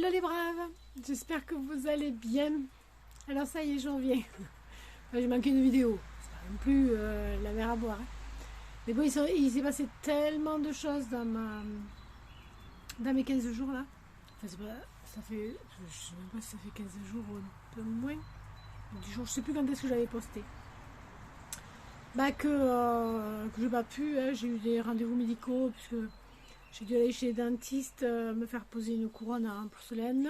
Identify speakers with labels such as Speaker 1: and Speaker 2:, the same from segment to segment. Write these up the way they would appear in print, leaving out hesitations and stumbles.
Speaker 1: Hello les braves, j'espère que vous allez bien. Alors ça y est, j'en viens. Enfin, j'ai manqué une vidéo, c'est pas non plus la mer à boire. Hein. Mais bon, il s'est passé tellement de choses dans mes 15 jours là. Enfin, ça fait, je sais même pas si ça fait 15 jours ou un peu moins. 10 jours, je sais plus quand est-ce que j'avais posté. Que j'ai pas pu, hein. J'ai eu des rendez-vous médicaux puisque j'ai dû aller chez les dentistes me faire poser une couronne en porcelaine.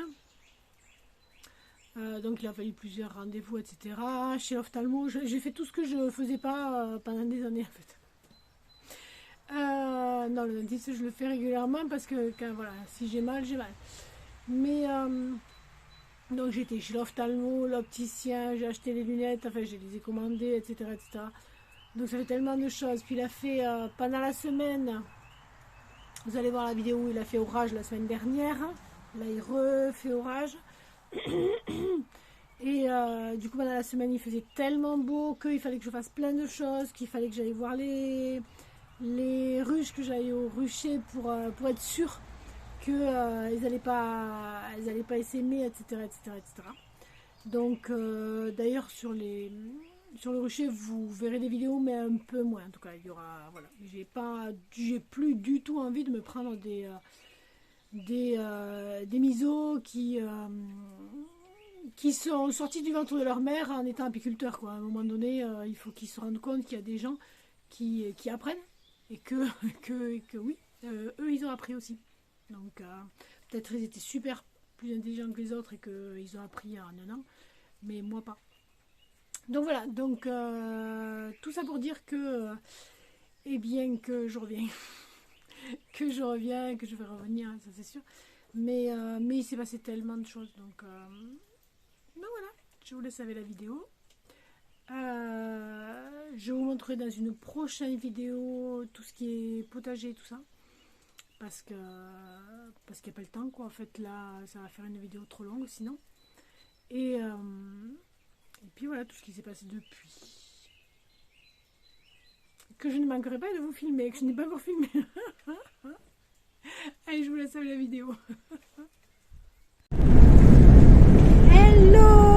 Speaker 1: Donc il a fallu plusieurs rendez-vous, etc. Chez l'ophtalmo, j'ai fait tout ce que je ne faisais pas pendant des années en fait. Non, le dentiste je le fais régulièrement parce que voilà, si j'ai mal, j'ai mal. Mais donc j'étais chez l'ophtalmo, l'opticien, j'ai acheté les lunettes, enfin je les ai commandées, etc., etc. Donc ça fait tellement de choses. Puis il a fait pendant la semaine, vous allez voir la vidéo où il a fait orage la semaine dernière. Là il refait orage. Et du coup pendant la semaine il faisait tellement beau qu'il fallait que je fasse plein de choses, qu'il fallait que j'aille voir les ruches, que j'aille au rucher pour être sûr qu'ils n'allaient pas essaimer, etc., etc., etc. Donc d'ailleurs sur le rucher vous verrez des vidéos mais un peu moins. En tout cas il y aura, voilà, j'ai plus du tout envie de me prendre des misos qui sont sortis du ventre de leur mère en étant apiculteurs, quoi. À un moment donné, il faut qu'ils se rendent compte qu'il y a des gens qui apprennent et que oui, eux, ils ont appris aussi. Donc, peut-être ils étaient super plus intelligents que les autres et qu'ils ont appris en un an, mais moi pas. Donc voilà, donc tout ça pour dire que, eh bien, que je reviens. que je reviens, que je vais revenir, ça c'est sûr. Mais il s'est passé tellement de choses, donc voilà, je vous laisse avec la vidéo. Je vous montrerai dans une prochaine vidéo tout ce qui est potager et tout ça. Parce qu'il n'y a pas le temps, quoi. En fait, là, ça va faire une vidéo trop longue sinon. Et puis voilà, tout ce qui s'est passé depuis. Que je ne manquerai pas de vous filmer, que je n'ai pas encore filmé. Allez, je vous laisse avec la vidéo. Hello.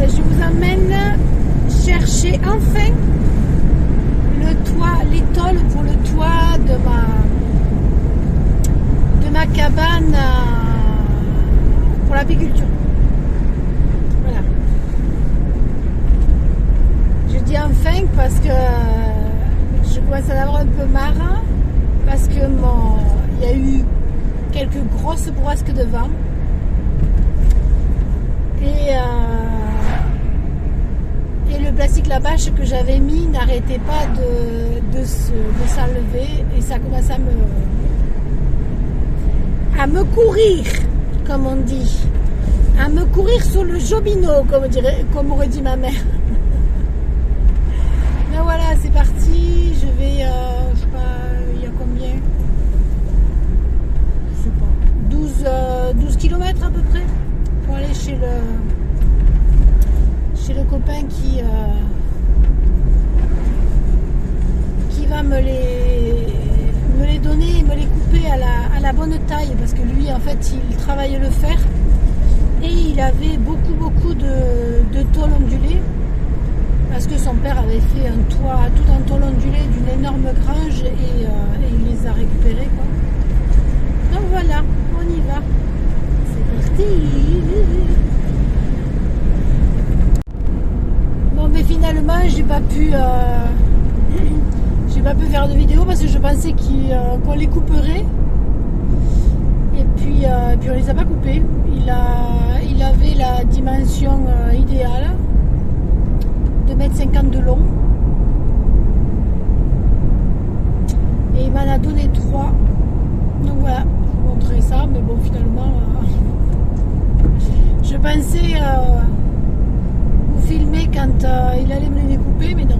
Speaker 1: Je vous emmène chercher enfin les tôles pour le toit de ma cabane pour l'apiculture. Voilà. Je dis enfin parce que je commence à en avoir un peu marre parce que il y a eu quelques grosses bourrasques de vent et le plastique la bâche que j'avais mis n'arrêtait pas de s'enlever et ça commence à me courir, comme on dit, à me courir sur le jobino, comme aurait dit ma mère. Donc voilà, c'est parti, je vais, je sais pas, il y a combien, je sais pas, 12 km à peu près pour aller chez le copain qui va me les donner et me les couper à la bonne taille parce que lui en fait il travaille le fer et il avait beaucoup de tôle ondulée parce que son père avait fait un toit tout en tôle ondulée d'une énorme grange et il les a récupérés, quoi. Donc voilà, on y va, c'est parti. Mais finalement j'ai pas pu faire de vidéo parce que je pensais qu'on les couperait et puis on les a pas coupés. Il avait la dimension idéale de 2,50 m de long et il m'en a donné 3. Donc voilà, je vous montrerai ça, mais bon finalement je pensais filmer quand il allait me les découper, mais non.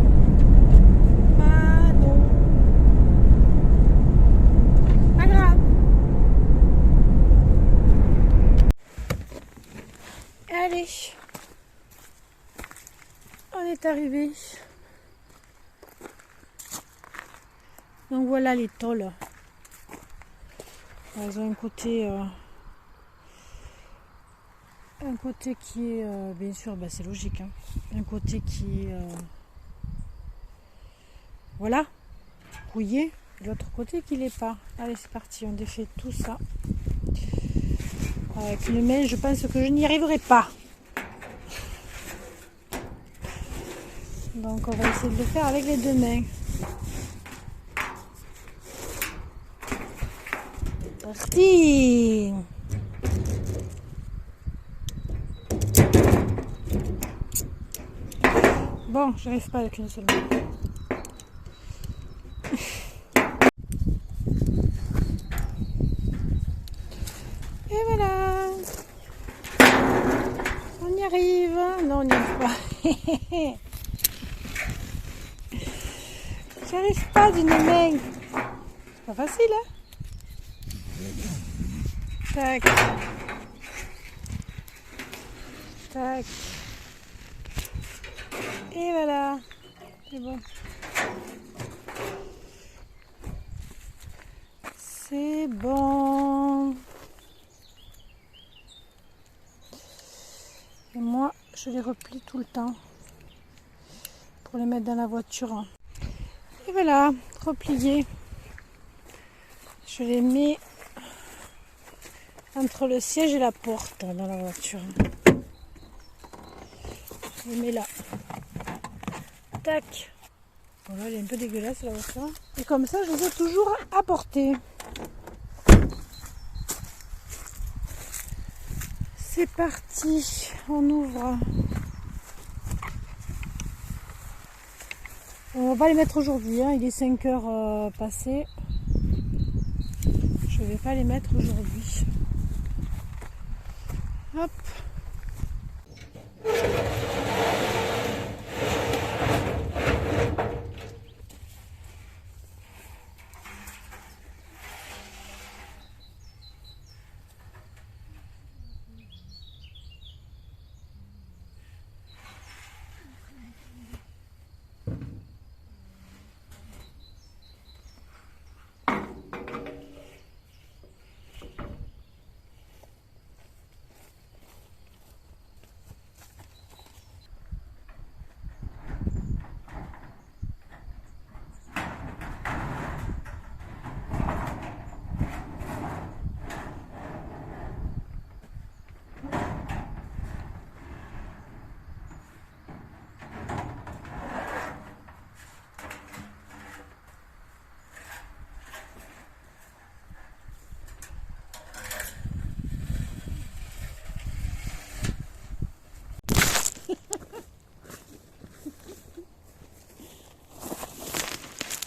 Speaker 1: Ah non. Pas grave. Allez. On est arrivé. Donc voilà les tôles. Elles ont un côté qui est, bien sûr, bah, c'est logique, hein, un côté qui est, voilà, rouillé, l'autre côté qui l'est pas. Allez, c'est parti, on défait tout ça. Avec une main, je pense que je n'y arriverai pas. Donc on va essayer de le faire avec les deux mains. Parti! Bon, j'arrive pas avec une seule main. Et voilà! On y arrive! Non, on n'y arrive pas. J'arrive pas d'une main. C'est pas facile, hein? Tac. Tac. Et voilà. C'est bon. C'est bon. Et moi, je les replie tout le temps pour les mettre dans la voiture. Et voilà, repliés. Je les mets entre le siège et la porte dans la voiture. Je les mets là. Tac. Voilà, elle est un peu dégueulasse la voiture. Et comme ça, je les ai toujours à portée. C'est parti, on ouvre. On va pas les mettre aujourd'hui, hein. Il est 5 heures passées. Je vais pas les mettre aujourd'hui. Hop.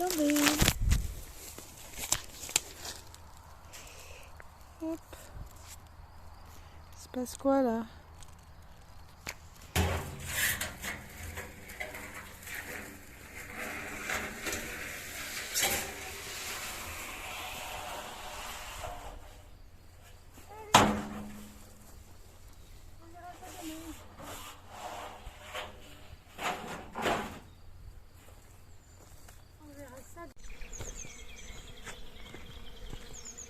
Speaker 1: Attendez. Hop. Il se passe quoi là?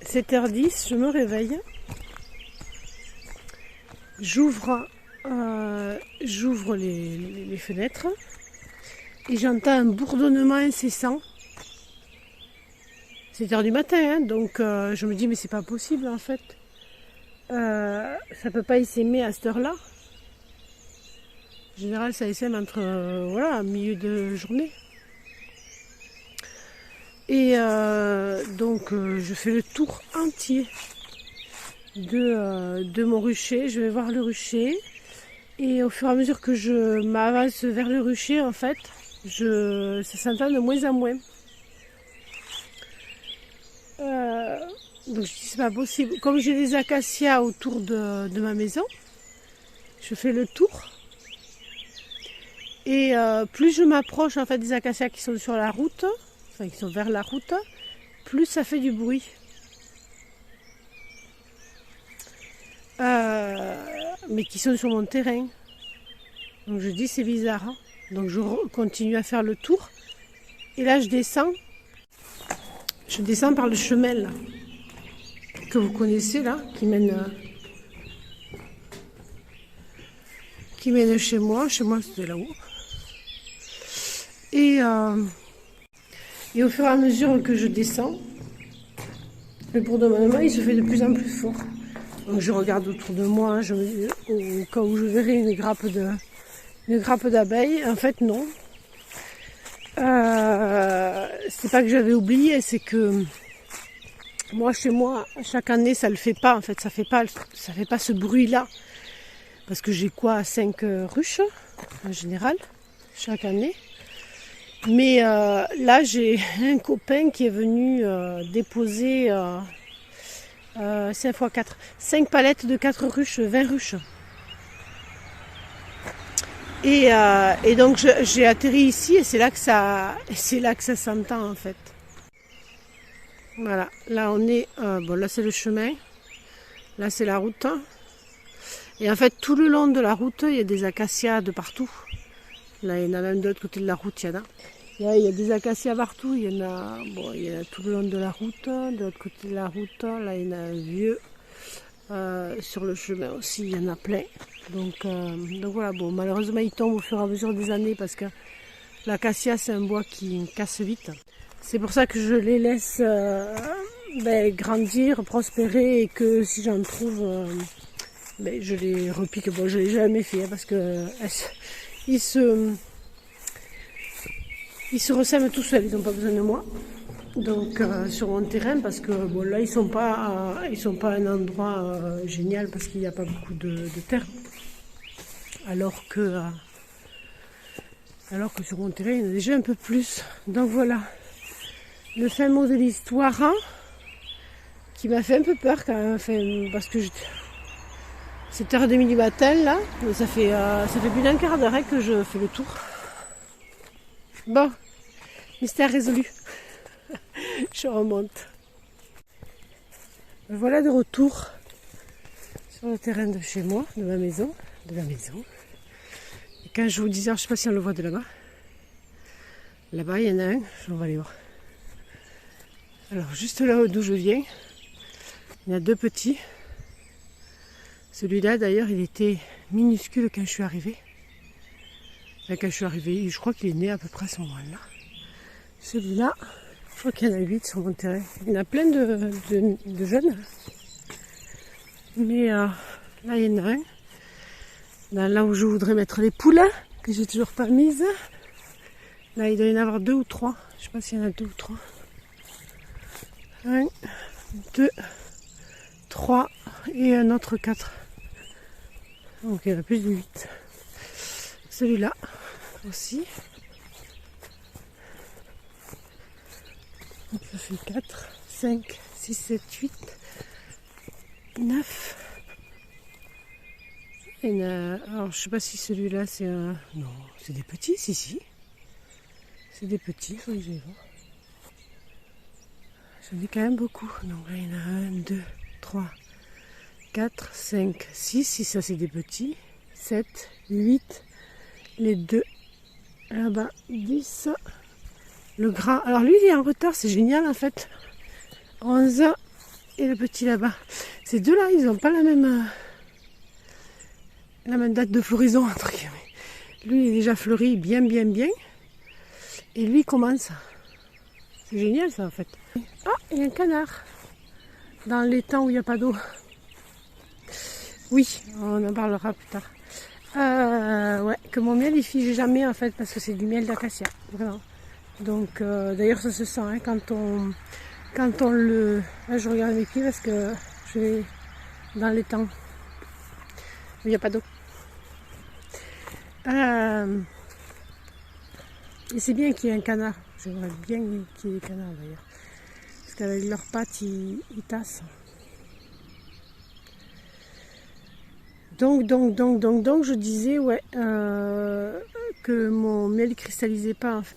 Speaker 1: « 7h10, je me réveille. J'ouvre les fenêtres et j'entends un bourdonnement incessant. 7h du matin, hein, donc je me dis mais c'est pas possible en fait. Ça peut pas essaimer à cette heure-là. En général ça essaime entre voilà, milieu de journée. Et donc je fais le tour entier de mon rucher. Je vais voir le rucher et au fur et à mesure que je m'avance vers le rucher, en fait, ça s'entend de moins en moins. Donc je dis c'est pas possible. Comme j'ai des acacias autour de ma maison, je fais le tour. Et plus je m'approche en fait des acacias qui sont sur la route, enfin qui sont vers la route, plus ça fait du bruit. Mais qui sont sur mon terrain. Donc je dis c'est bizarre. Hein. Donc je continue à faire le tour. Et là je descends. Je descends par le chemin là. que vous connaissez là, qui mène chez moi. Chez moi, c'était là-haut. Et au fur et à mesure que je descends, le bourdonnement il se fait de plus en plus fort. Donc je regarde autour de moi, au cas où je verrai une grappe d'abeilles. En fait, non. C'est pas que j'avais oublié, c'est que moi, chez moi, chaque année, ça le fait pas. En fait, ça fait pas ce bruit-là. Parce que j'ai 5 ruches, en général, chaque année. Mais là, j'ai un copain qui est venu déposer 5 x 4, 5 palettes de 4 ruches, 20 ruches. Et donc j'ai atterri ici et c'est là que ça s'entend en fait. Voilà, là on est, bon là c'est le chemin, là c'est la route. Et en fait tout le long de la route il y a des acacias de partout. Là il y en a même de l'autre côté de la route, il y a des acacias partout, il y en a tout le long de la route, de l'autre côté de la route, là il y en a un vieux. Sur le chemin aussi, il y en a plein. Donc voilà, bon, malheureusement, il tombe au fur et à mesure des années parce que l'acacia, c'est un bois qui casse vite. C'est pour ça que je les laisse grandir, prospérer et que si j'en trouve, je les repique. Bon, je ne l'ai jamais fait parce que ils se ressèment tout seuls, ils n'ont pas besoin de moi. Donc sur mon terrain parce que bon là ils sont pas à un endroit génial parce qu'il n'y a pas beaucoup de terre alors que sur mon terrain il y en a déjà un peu plus. Donc voilà le fin mot de l'histoire qui m'a fait un peu peur quand même, parce que 7h30 du matin là, ça fait plus d'un quart d'heure que je fais le tour. Bon, mystère résolu. Je remonte. Voilà de retour sur le terrain de chez moi, de la maison. Et quand je vous disais, je ne sais pas si on le voit de là-bas. Là-bas, il y en a un, on va aller voir. Alors, juste là d'où je viens, il y en a 2 petits. Celui-là, d'ailleurs, il était minuscule quand je suis arrivée. Je crois qu'il est né à peu près à ce moment-là. Celui-là, je crois qu'il y en a 8 sur mon terrain. Il y en a plein de jeunes. Mais là, il y en a un. Là où je voudrais mettre les poules, que j'ai toujours pas mises. Là, il doit y en avoir 2 ou 3. Je ne sais pas s'il y en a 2 ou 3. 1, 2, 3 et un autre 4. Donc il y en a plus de 8. Celui-là aussi. Donc ça fait 4, 5, 6, 7, 8, 9. Alors je sais pas si celui-là c'est un... Non, c'est des petits, si. C'est des petits, faut que je les vois. J'en ai quand même beaucoup. Donc là il y en a 1, 2, 3, 4, 5, 6. Si ça c'est des petits. 7, 8. Les 2. Là-bas, 10. Le grand, alors lui il est en retard, c'est génial en fait. 11 et le petit là-bas. Ces deux-là, ils n'ont pas la même date de floraison entre guillemets. Lui il est déjà fleuri bien. Et lui il commence. C'est génial ça en fait. Ah, il y a un canard. Dans les temps où il n'y a pas d'eau. Oui, on en parlera plus tard. Ouais, que mon miel il fige jamais en fait parce que c'est du miel d'acacia. Vraiment. Donc d'ailleurs ça se sent quand on le... Là je regarde mes pieds parce que je vais dans les temps où il n'y a pas d'eau. Et c'est bien qu'il y ait un canard. J'aimerais bien qu'il y ait des canards d'ailleurs. Parce qu'avec leurs pattes ils tassent. Donc je disais ouais que mon miel cristallisait pas en fait.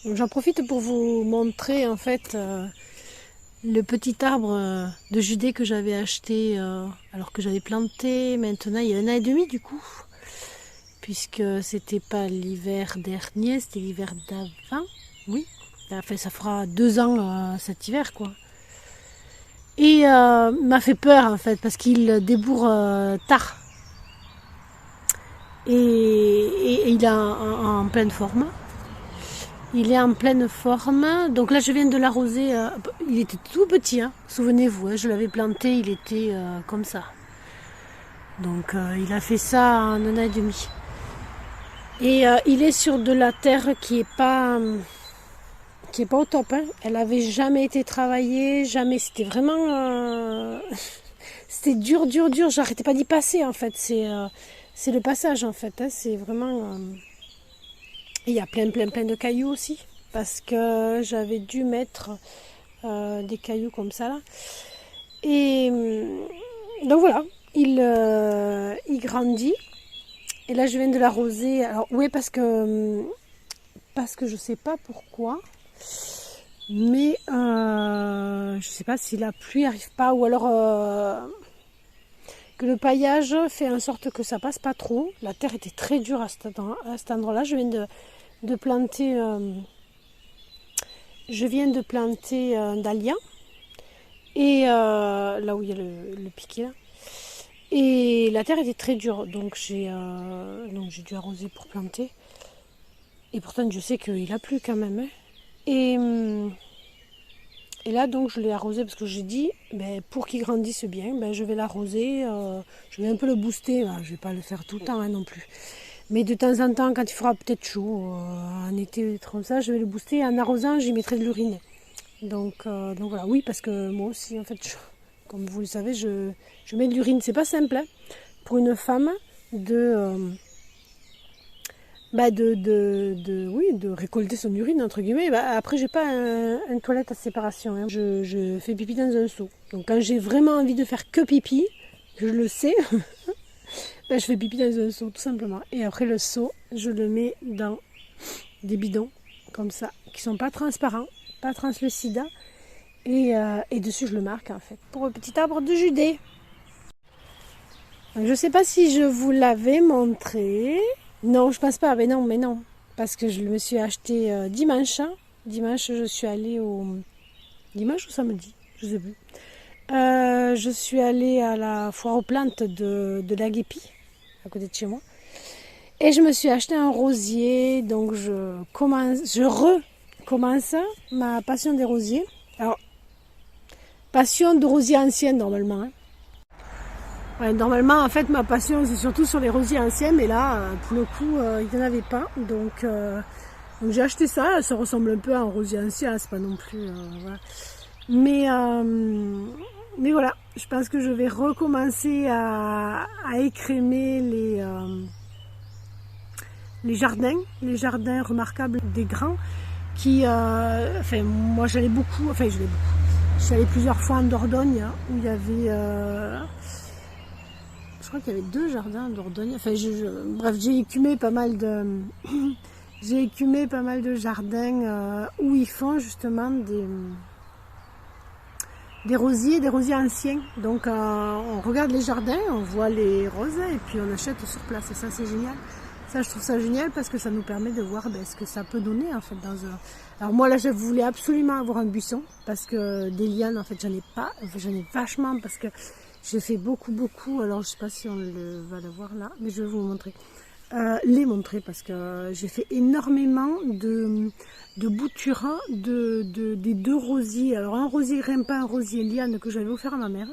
Speaker 1: J'en profite pour vous montrer en fait le petit arbre de Judée que j'avais acheté alors que j'avais planté maintenant il y a 1 an et demi du coup. Puisque c'était pas l'hiver dernier, c'était l'hiver d'avant. Oui, enfin, ça fera 2 ans cet hiver quoi. Et m'a fait peur en fait parce qu'il débourre tard. Et il est en pleine forme. Il est en pleine forme. Donc là je viens de l'arroser. Il était tout petit, hein. Souvenez-vous, hein, je l'avais planté, il était comme ça. Donc il a fait ça en 1 an et demi. Et il est sur de la terre qui est pas au top. Hein. Elle avait jamais été travaillée, jamais. C'était vraiment, c'était dur. J'arrêtais pas d'y passer en fait. C'est le passage en fait. Hein. C'est vraiment. Il y a plein de cailloux aussi parce que j'avais dû mettre des cailloux comme ça là. Et donc voilà, il grandit. Et là, je viens de l'arroser. Alors, oui, parce que je sais pas pourquoi. Mais je sais pas si la pluie arrive pas ou alors que le paillage fait en sorte que ça passe pas trop. La terre était très dure à cet endroit-là. Je viens de planter un dahlia. Et là où il y a le piquet là. Et la terre était très dure, donc j'ai dû arroser pour planter. Et pourtant, je sais qu'il a plu quand même. Hein. Et là, donc, je l'ai arrosé parce que j'ai dit, pour qu'il grandisse bien, je vais l'arroser. Je vais un peu le booster. Je ne vais pas le faire tout le temps hein, non plus. Mais de temps en temps, quand il fera peut-être chaud, en été, comme ça, je vais le booster. Et en arrosant, j'y mettrai de l'urine. Donc voilà, oui, parce que moi aussi, en fait, comme vous le savez, je mets de l'urine. C'est pas simple hein, pour une femme de récolter son urine, entre guillemets. Après, j'ai pas une toilette à séparation. Hein. Je fais pipi dans un seau. Donc quand j'ai vraiment envie de faire que pipi, je le sais, je fais pipi dans un seau, tout simplement. Et après, le seau, je le mets dans des bidons, comme ça, qui sont pas transparents, pas translucides. Et dessus je le marque en fait pour le petit arbre de Judée. Donc, je sais pas si je vous l'avais montré. Non, je pense pas. Mais non. Parce que je me suis acheté dimanche. Hein. Dimanche, je suis allée au. Dimanche ou samedi? Je sais plus. Je suis allée à la foire aux plantes de la Guépie, à côté de chez moi. Et je me suis acheté un rosier. Donc je recommence ma passion des rosiers. Alors, passion de rosiers anciens normalement. Hein. Ouais, normalement, en fait, ma passion c'est surtout sur les rosiers anciens, mais là, pour le coup, il n'y en avait pas. Donc j'ai acheté ça. Ça ressemble un peu à un rosier ancien, c'est pas non plus. Voilà. Mais voilà, je pense que je vais recommencer à écrémer les jardins remarquables des grands. Moi j'allais beaucoup. Je suis allée plusieurs fois en Dordogne hein, où il y avait, je crois qu'il y avait 2 jardins en Dordogne. Bref, j'ai écumé pas mal de jardins où ils font justement des rosiers anciens. Donc on regarde les jardins, on voit les roses et puis on achète sur place. Et ça c'est génial. Ça, je trouve ça génial parce que ça nous permet de voir ce que ça peut donner en fait dans un. Alors moi là, je voulais absolument avoir un buisson parce que des lianes, en fait, j'en ai pas. Enfin, j'en ai vachement parce que j'ai fait beaucoup. Alors je sais pas si on va le voir là, mais je vais vous montrer. Les montrer parce que j'ai fait énormément de boutures des 2 rosiers. Alors un rosier grimpant, un rosier liane que j'avais offert à ma mère.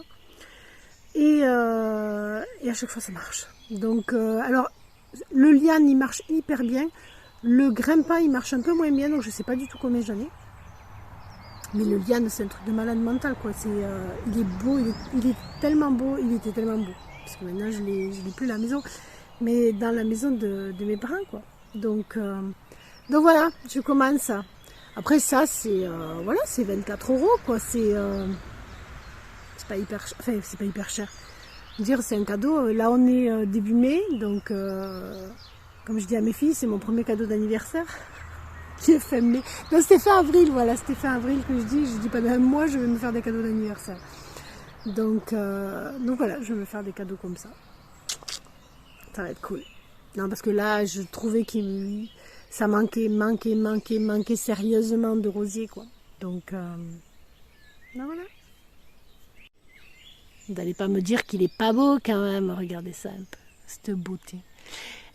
Speaker 1: Et à chaque fois ça marche. Donc alors. Le liane il marche hyper bien, le grimpant il marche un peu moins bien, donc je sais pas du tout combien j'en ai. Mais le liane c'est un truc de malade mental quoi. Il est beau, il est tellement beau, il était tellement beau. Parce que maintenant je l'ai plus à la maison, mais dans la maison de mes parents quoi. Donc voilà, je commence. Après ça c'est 24 € quoi. C'est pas hyper cher. Enfin c'est pas hyper cher. Dire c'est un cadeau, là on est début mai, donc comme je dis à mes filles, c'est mon premier cadeau d'anniversaire. J'ai fait mai. Non, c'était fin avril, voilà, c'était fin avril que je dis pendant un mois, je vais me faire des cadeaux d'anniversaire. Donc voilà, je vais me faire des cadeaux comme ça. Ça va être cool. Non, parce que là, je trouvais ça manquait sérieusement de rosier, quoi. Donc, ben voilà. Vous n'allez pas me dire qu'il est pas beau quand même. Regardez ça un peu, cette beauté.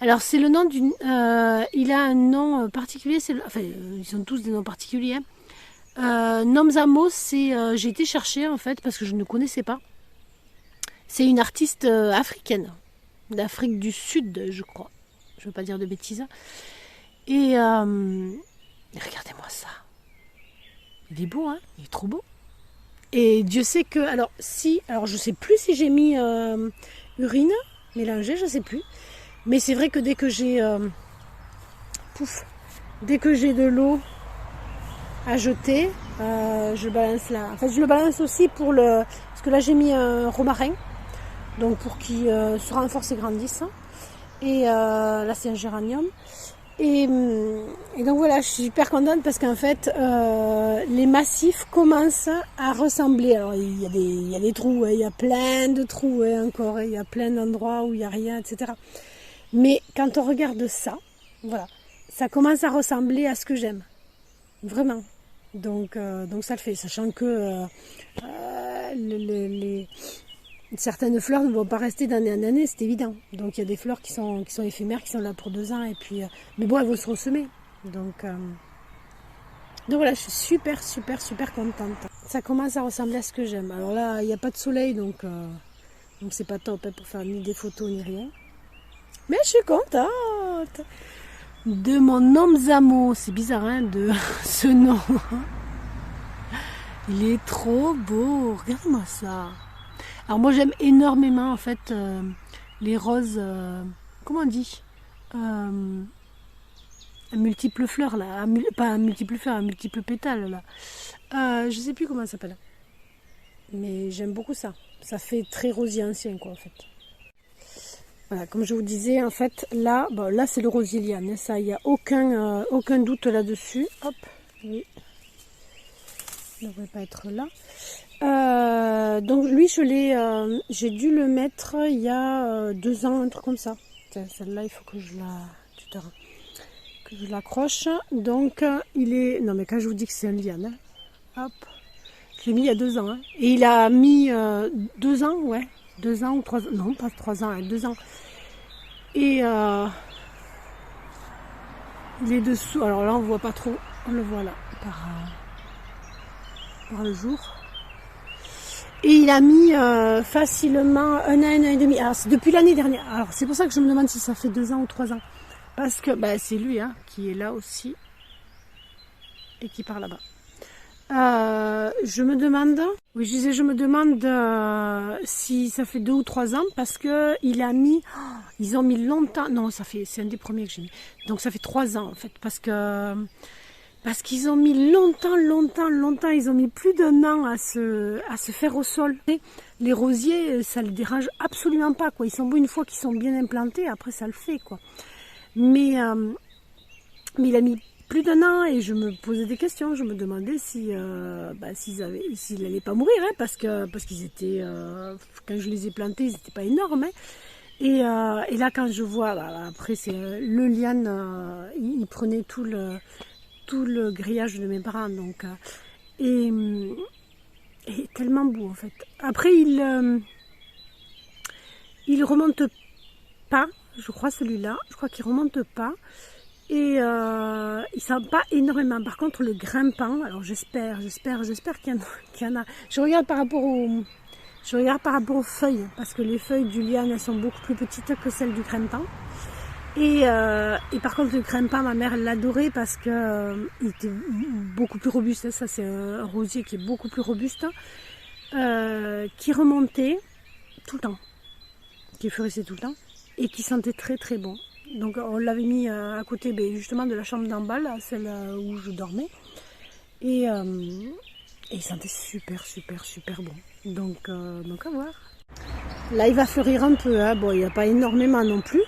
Speaker 1: Alors, c'est le nom d'une... il a un nom particulier. Enfin, ils sont tous des noms particuliers. Nomzamo, j'ai été chercher en fait parce que je ne connaissais pas. C'est une artiste africaine, d'Afrique du Sud, je crois. Je ne veux pas dire de bêtises. Et regardez-moi ça. Il est beau, hein? Il est trop beau. Et Dieu sait que... Alors, je sais plus si j'ai mis urine mélangée, je sais plus. Mais c'est vrai que dès que j'ai... dès que j'ai de l'eau à jeter, je balance là. En fait, je le balance aussi pour le... Parce que là, j'ai mis un romarin. Donc, pour qu'il se renforce et grandisse. Et là, c'est un géranium. Et donc voilà, je suis hyper contente parce qu'en fait, les massifs commencent à ressembler. Alors, il y a des trous, il y a plein de trous encore, il y a plein d'endroits où il n'y a rien, etc. Mais quand on regarde ça, voilà, ça commence à ressembler à ce que j'aime. Vraiment. Donc ça le fait, sachant que certaines fleurs ne vont pas rester d'année en année, c'est évident. Donc il y a des fleurs qui sont éphémères, qui sont là pour 2 ans, et puis, mais bon, elles vont se ressemer. Donc voilà, je suis super, super, super contente. Ça commence à ressembler à ce que j'aime. Alors là, il n'y a pas de soleil, donc c'est pas top pour faire ni des photos ni rien. Mais je suis contente de mon Nomzamo. C'est bizarre, hein, de ce nom. Il est trop beau. Regarde-moi ça. Alors moi j'aime énormément en fait les roses, comment on dit, à multiples fleurs là, pas à multiples fleurs, à multiples pétales là. Je sais plus comment ça s'appelle. Mais j'aime beaucoup ça. Ça fait très rosier ancien quoi en fait. Voilà, comme je vous disais en fait là, là c'est le rosier liane, ça il n'y a aucun doute là-dessus. Hop, oui. Il ne devrait pas être là. Donc lui j'ai dû le mettre il y a 2 ans, un truc comme ça. Celle-là il faut que je l'accroche. Donc il est... Non mais quand je vous dis que c'est un liane, hein, hop, je l'ai mis il y a 2 ans. Hein. Et il a mis 2 ans, ouais. 2 ans ou 3 ans, non pas 3 ans, hein, 2 ans. Et il est dessous, alors là on voit pas trop, on le voit là, par le jour. Et il a mis facilement 1 an et demi. Alors c'est depuis l'année dernière. Alors c'est pour ça que je me demande si ça fait 2 ans ou 3 ans. Parce que c'est lui hein, qui est là aussi. Et qui part là-bas. Je me demande. Oui, je disais, je me demande si ça fait 2 ou 3 ans. Parce que ils ont mis longtemps. Non, c'est un des premiers que j'ai mis. Donc ça fait 3 ans en fait. Parce qu'ils ont mis longtemps, ils ont mis plus d'1 an à se faire au sol. Les rosiers, ça ne les dérange absolument pas, quoi. Ils sont beaux une fois qu'ils sont bien implantés, après ça le fait, quoi. Mais il a mis plus d'1 an et je me posais des questions, je me demandais s'il n'allait pas mourir, hein, parce qu'ils étaient, quand je les ai plantés, ils n'étaient pas énormes, hein. Et là, quand je vois, après c'est le liane, il prenait tout le grillage de mes parents, donc et tellement beau en fait. Après il remonte pas, je crois celui-là, je crois qu'il remonte pas et il sent pas énormément. Par contre le grimpant, alors j'espère qu'il y en a. Je regarde par rapport aux feuilles, parce que les feuilles du liane elles sont beaucoup plus petites que celles du grimpant. Et par contre le grimpant, ma mère l'adorait parce que il était beaucoup plus robuste. Ça c'est un rosier qui est beaucoup plus robuste, qui remontait tout le temps, qui fleurissait tout le temps et qui sentait très très bon. Donc on l'avait mis à côté justement de la chambre d'en bas, là, celle où je dormais, et il sentait super super super bon. Donc à voir. Là il va fleurir un peu, hein. Bon il n'y a pas énormément non plus.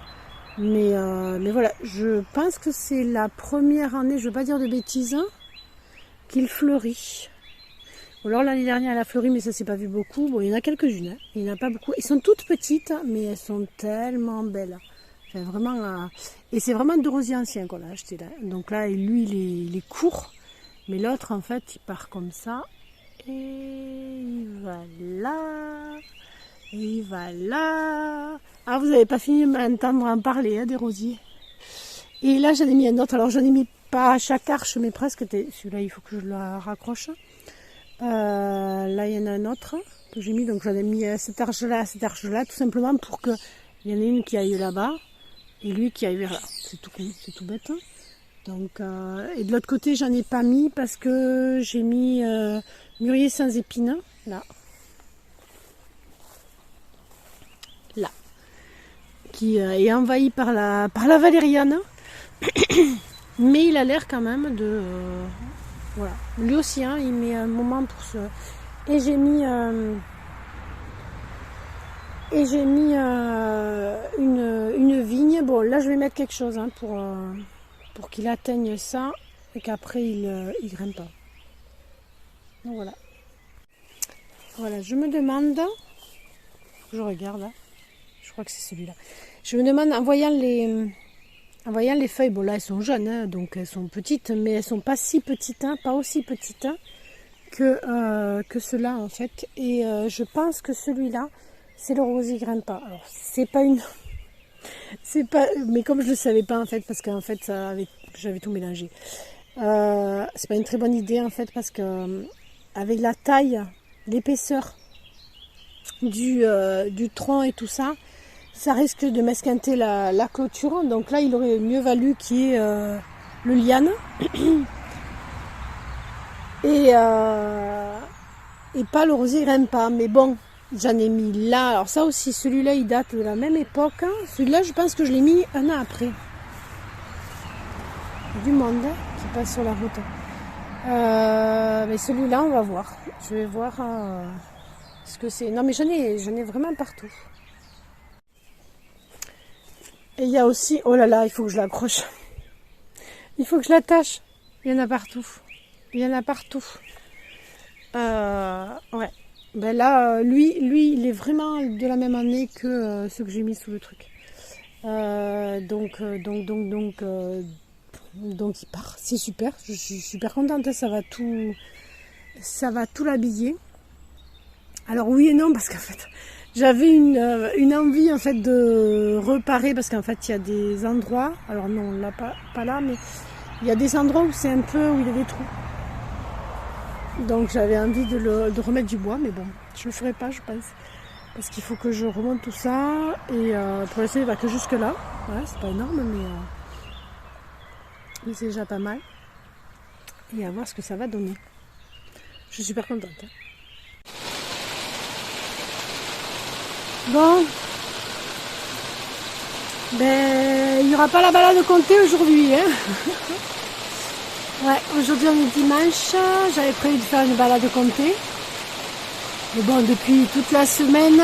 Speaker 1: Mais voilà, je pense que c'est la première année, je ne veux pas dire de bêtises, qu'il fleurit. Ou alors l'année dernière elle a fleuri, mais ça s'est pas vu beaucoup. Bon, il y en a quelques-unes, hein. Il n'y en a pas beaucoup. Elles sont toutes petites, mais elles sont tellement belles. Enfin, vraiment, et c'est vraiment deux rosiers anciens qu'on a acheté là. Donc là, lui, il est court, mais l'autre, en fait, il part comme ça. Et il va là. Et il va là. Ah, vous n'avez pas fini de m'entendre en parler, hein, des rosiers. Et là, j'en ai mis un autre. Alors, j'en ai mis pas à chaque arche, mais presque. Celui-là, il faut que je la raccroche. Là, il y en a un autre que j'ai mis. Donc, j'en ai mis cette arche-là, tout simplement pour qu'il y en ait une qui aille là-bas et lui qui aille vers là. C'est tout con, c'est tout bête. Donc, et de l'autre côté, j'en ai pas mis parce que j'ai mis mûrier sans épines, là. Là. Qui est envahi par la valériane. Mais il a l'air quand même de... voilà. Lui aussi, hein, il met un moment pour se... Et j'ai mis... une vigne. Bon, là, je vais mettre quelque chose, hein, pour qu'il atteigne ça et qu'après, il grimpe pas. Donc, voilà. Voilà, je me demande... Je regarde, là. Je crois que c'est celui-là. Je me demande, en voyant les feuilles, bon là elles sont jeunes, hein, donc elles sont petites, mais elles sont pas si petites, hein, pas aussi petites, hein, que ceux-là en fait. Et je pense que celui-là, c'est le rosier grimpa. Alors c'est pas une... c'est pas... Mais comme je le savais pas en fait, parce qu'en fait j'avais tout mélangé. C'est pas une très bonne idée en fait, parce que avec la taille, l'épaisseur du tronc et tout ça, ça risque de m'esquinter la clôture. Donc là, il aurait mieux valu qu'il y ait le liane. Et pas le rosier grimpa. Mais bon, j'en ai mis là. Alors ça aussi, celui-là, il date de la même époque. Hein. Celui-là, je pense que je l'ai mis un an après. Du monde, hein, qui passe sur la route. Mais celui-là, on va voir. Je vais voir ce que c'est. Non, mais j'en ai vraiment partout. Et il y a aussi... Oh là là, il faut que je l'accroche. Il faut que je l'attache. Il y en a partout. Il y en a partout. Ouais. Ben là, lui, il est vraiment de la même année que ceux que j'ai mis sous le truc. Donc il part. C'est super. Je suis super contente. Ça va tout l'habiller. Alors oui et non, parce qu'en fait... J'avais une envie en fait de reparer, parce qu'en fait il y a des endroits, alors non, là pas là, mais il y a des endroits où c'est un peu, où il y a des trous. Donc j'avais envie de remettre du bois, mais bon, je le ferai pas, je pense, parce qu'il faut que je remonte tout ça. Et pour l'instant il va que jusque là. Voilà, c'est pas énorme, mais c'est déjà pas mal. Et à voir ce que ça va donner. Je suis super contente. Hein. Bon, ben il n'y aura pas la balade comté aujourd'hui, hein. Ouais, aujourd'hui on est dimanche, j'avais prévu de faire une balade comté. Mais bon, depuis toute la semaine,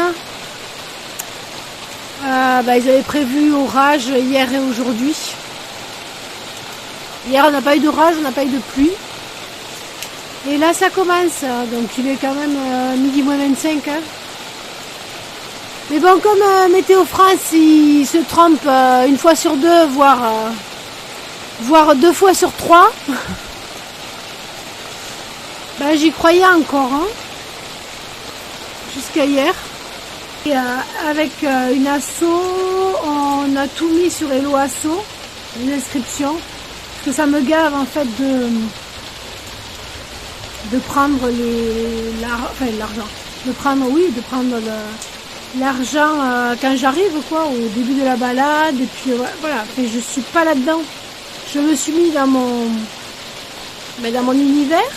Speaker 1: ben, ils avaient prévu orage hier et aujourd'hui. Hier on n'a pas eu d'orage, on n'a pas eu de pluie. Et là ça commence, donc il est quand même midi moins 25, hein. Mais bon, comme Météo France, il se trompe une fois sur deux, voire 2 fois sur 3, ben, j'y croyais encore, hein, jusqu'à hier. Et avec une asso, on a tout mis sur Hello Asso, une inscription, parce que ça me gave en fait de prendre l'argent, de prendre l'argent quand j'arrive, quoi, au début de la balade. Et puis voilà, enfin, je suis pas là-dedans. Je me suis mis dans mon univers,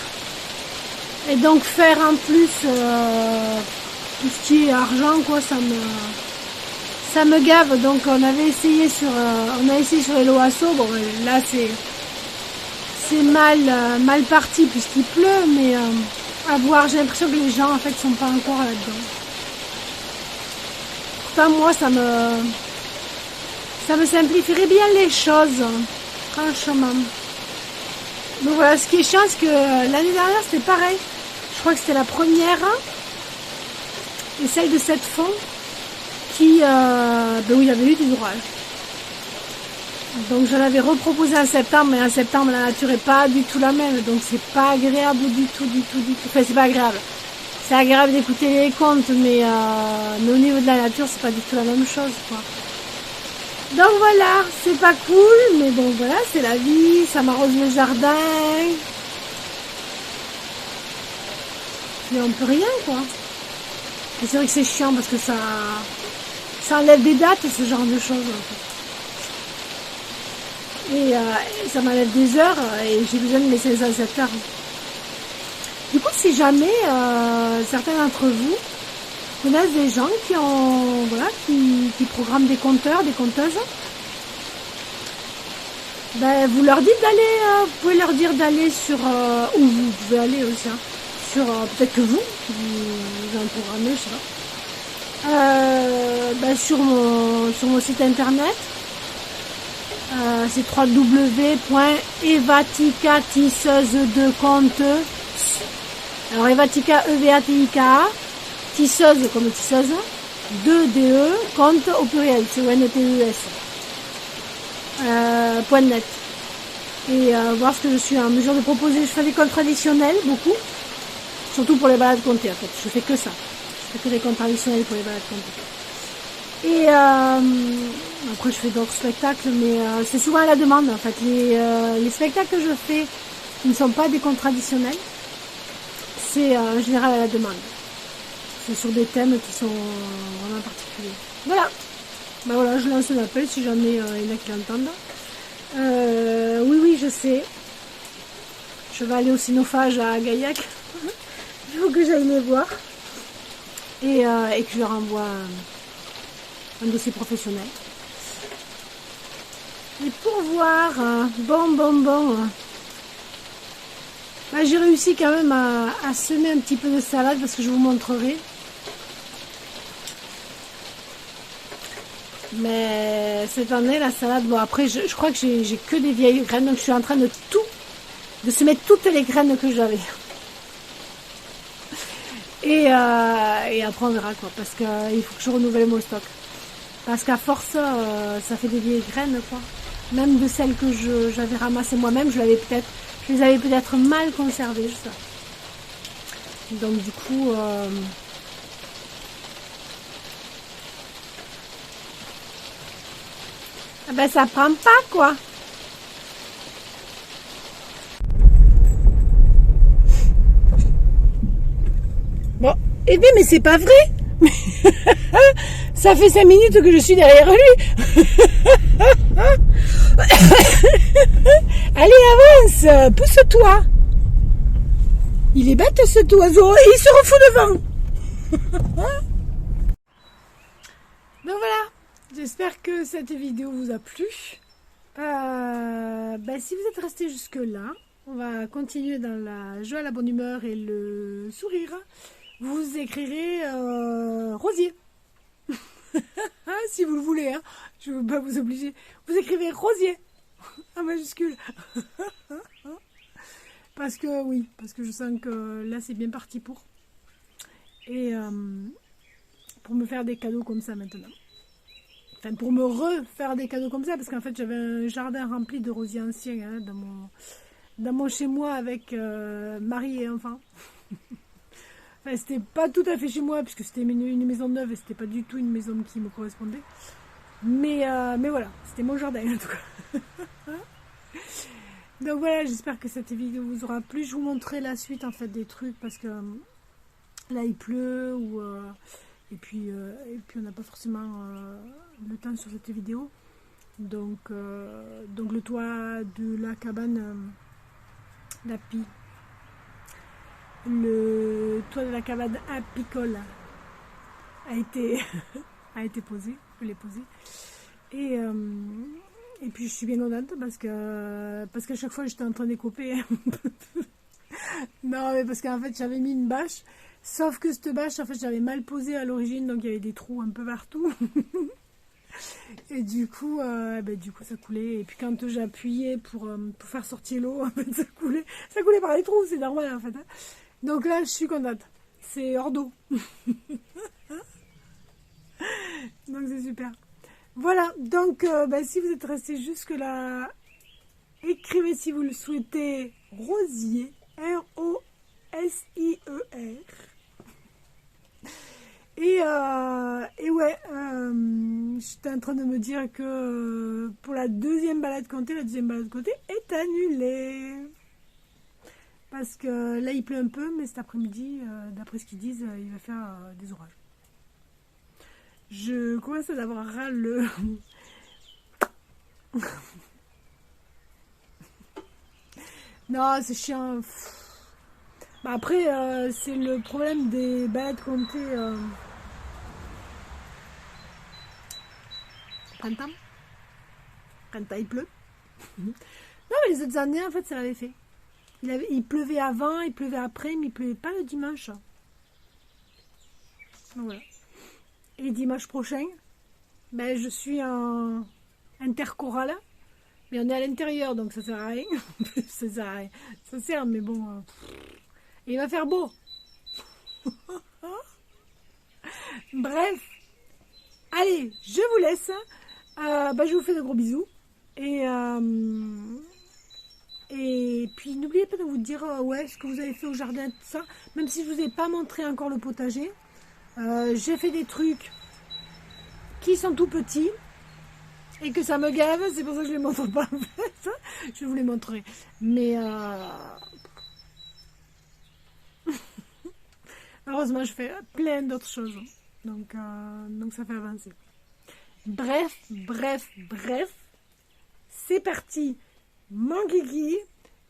Speaker 1: et donc faire en plus tout ce qui est argent, quoi, ça me gave. Donc on a essayé sur Hello Asso. Bon, là c'est mal parti puisqu'il pleut, mais à voir, j'ai l'impression que les gens en fait sont pas encore là-dedans. Moi, ça Ça me simplifierait bien les choses, franchement. Donc voilà, ce qui est chiant, c'est que l'année dernière, c'était pareil. Je crois que c'était la première. Et celle de cette fond qui, où il y avait eu des orages. Donc je l'avais reproposé en septembre, mais en septembre la nature est pas du tout la même, donc c'est pas agréable du tout. Enfin c'est pas agréable. C'est agréable d'écouter les contes, mais au niveau de la nature c'est pas du tout la même chose, quoi. Donc voilà, c'est pas cool, mais bon voilà, c'est la vie, ça m'arrose le jardin. Mais on peut rien, quoi. Et c'est vrai que c'est chiant parce que ça enlève des dates, ce genre de choses, en fait. Et ça m'enlève des heures et j'ai besoin de mes 507 heures. Du coup, si jamais certains d'entre vous connaissent des gens qui ont qui programment des compteurs, des compteuses, ben, vous leur dites d'aller, vous pouvez leur dire d'aller sur où vous pouvez aller aussi, hein, sur peut-être que vous en programmez, je sais pas, ben, sur mon site internet. C'est www.evatica tisseuse de compte. Alors Evatica E-V-A-T-I-K-A, tisseuse comme tisseuse, 2-D-E, compte au pluriel, c'est O-N-T-E-S. .net. Et voir ce que je suis en mesure de proposer. Je fais des comptes traditionnels, beaucoup. Surtout pour les balades comptées, en fait. Je fais que ça. Je fais que des comptes traditionnels pour les balades comptées. Et après je fais d'autres spectacles, mais c'est souvent à la demande en fait. Les spectacles que je fais qui ne sont pas des contes traditionnels, c'est en général à la demande. C'est sur des thèmes qui sont vraiment particuliers. Voilà. Ben voilà, je lance un appel si jamais il y en a qui l'entendent. Oui, je sais. Je vais aller au Cynophage à Gaillac. Il faut que j'aille les voir. Et que je leur envoie un dossier professionnel. Et pour voir, bon. Bah, j'ai réussi quand même à semer un petit peu de salade parce que je vous montrerai. Mais cette année, la salade, bon après, je crois que j'ai que des vieilles graines, donc je suis en train de semer toutes les graines que j'avais. Et après on verra quoi, parce qu'il faut que je renouvelle mon stock. Parce qu'à force, ça fait des vieilles graines, quoi. Même de celles que j'avais ramassées moi-même, je les avais peut-être mal conservées, je sais. Donc du coup, ben ça prend pas, quoi. Bon, eh bien, mais c'est pas vrai. Ça fait 5 minutes que je suis derrière lui. Allez, avance, pousse-toi. Il est bête cet oiseau, et il se refout devant. Donc voilà, j'espère que cette vidéo vous a plu. Si vous êtes resté jusque là, on va continuer dans la joie, la bonne humeur et le sourire. Vous écrirez Rosier. Si vous le voulez, hein. Je ne veux pas vous obliger. Vous écrivez Rosier en majuscule. Parce que je sens que là c'est bien parti pour. Et pour me faire des cadeaux comme ça maintenant. Enfin, pour me refaire des cadeaux comme ça, parce qu'en fait j'avais un jardin rempli de rosiers anciens, hein, dans mon chez moi avec mari et enfant. Enfin, c'était pas tout à fait chez moi, puisque c'était une maison neuve et c'était pas du tout une maison qui me correspondait. Mais voilà, c'était mon jardin en tout cas. Donc voilà, j'espère que cette vidéo vous aura plu. Je vous montrerai la suite en fait des trucs, parce que là il pleut, et puis on n'a pas forcément le temps sur cette vidéo. Donc le toit de la cabane d'Api. Le toit de la cabane apicole a été posé, je l'ai posé. Et puis je suis bien contente parce qu'à chaque fois j'étais en train d'écoper. Non, mais parce qu'en fait j'avais mis une bâche, sauf que cette bâche en fait j'avais mal posée à l'origine, donc il y avait des trous un peu partout. Et du coup, ça coulait. Et puis quand j'appuyais pour faire sortir l'eau, en fait, ça coulait par les trous, c'est normal en fait. Hein. Donc là, je suis contente. C'est hors d'eau. Donc c'est super. Voilà, donc si vous êtes resté jusque-là, écrivez si vous le souhaitez Rosier, R-O-S-I-E-R. Et ouais, j'étais en train de me dire que pour la deuxième balade côté est annulée. Parce que là, il pleut un peu, mais cet après-midi, d'après ce qu'ils disent, il va faire des orages. Je commence à avoir ras le... Non, c'est chiant. Bah après, c'est le problème des balades comptées printemps. Printemps, il pleut. Non, mais les autres années, en fait, ça l'avait fait. Il pleuvait avant, il pleuvait après, mais il pleuvait pas le dimanche. Donc, voilà. Et dimanche prochain, je suis en interchorale. Mais on est à l'intérieur, donc ça sert à rien. Ça sert à rien. Ça sert, mais bon... il va faire beau. Bref. Allez, je vous laisse. Je vous fais de gros bisous. Et puis, n'oubliez pas de vous dire ce que vous avez fait au jardin, tout ça. Même si je ne vous ai pas montré encore le potager. J'ai fait des trucs qui sont tout petits. Et que ça me gave, c'est pour ça que je ne les montre pas en fait. Je vous les montrerai. Mais heureusement, je fais plein d'autres choses. Donc ça fait avancer. Bref. C'est parti. Mon guigui,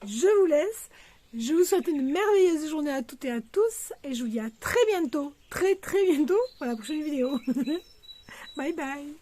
Speaker 1: je vous laisse. Je vous souhaite une merveilleuse journée à toutes et à tous. Et je vous dis à très bientôt. Très bientôt pour la prochaine vidéo. Bye bye.